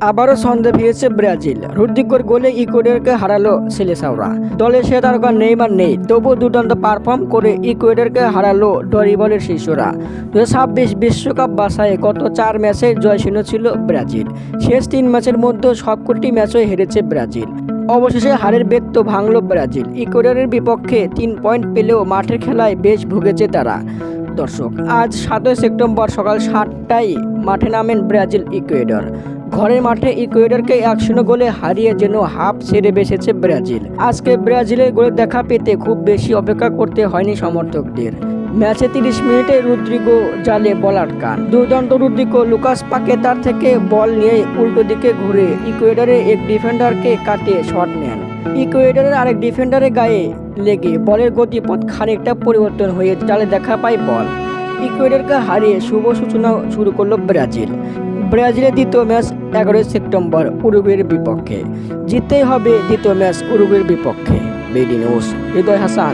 আবারও ছন্দে ফিরেছে ব্রাজিল। রদ্রিগোর গোলে ইকুয়েডরকে হারালো সেলেসাওরা। দলে সে তারকা নেইমার নেই, তবুও দুর্দান্ত পারফর্ম করে ইকুয়েডরকে হারালো ডরিবলের শিষ্যরা। 2026 বিশ্বকাপ বাছাইয়ে গত 4 ম্যাচে জয়শূন্য ছিল ব্রাজিল। শেষ 3 ম্যাচের মধ্যে সবকটি ম্যাচই হেরেছে ব্রাজিল। অবশেষে হারের বেগ তো ভাঙল ব্রাজিল। ইকুয়েডরের বিপক্ষে 3 পয়েন্ট পেলেও মাঠের খেলায় বেশ ভুগেছে তারা। দর্শক, আজ 7 সেপ্টেম্বর সকাল 7টায় মাঠে নামেন ব্রাজিল ইকুয়েডর। ঘরের মাঠে ইকুয়েডরকে 1-0 গোলে হারিয়ে যেন হাফ ছেড়ে বসেছে ব্রাজিল। আজকে ব্রাজিলের গোলে দেখা পেতে খুব বেশি অপেক্ষা করতে হয়নি সমর্থকদের। ম্যাচে 30 মিনিটে রদ্রিগো জালে বল আটকান। দুর্দান্ত রদ্রিগো লুকাস পাকেতার থেকে বল নিয়ে উল্টো দিকে ঘুরে ইকুয়েডরের এক ডিফেন্ডারকে কাটে শট নেন। ইকুয়েডরের আরেক ডিফেন্ডারের গায়ে লেগে বলের গতিপথ খানিকটা পরিবর্তন হয়ে জালে দেখা পায় বল। ইকুয়েডরকে হারিয়ে শুভ সূচনা শুরু করলো ব্রাজিল। ব্রাজিলের দ্বিতীয় ম্যাচ 11 সেপ্টেম্বর উরুগুয়ের বিপক্ষে। জিততেই হবে দ্বিতীয় ম্যাচ উরুগুয়ের বিপক্ষে। বিডি নিউজ, হৃদয় হাসান।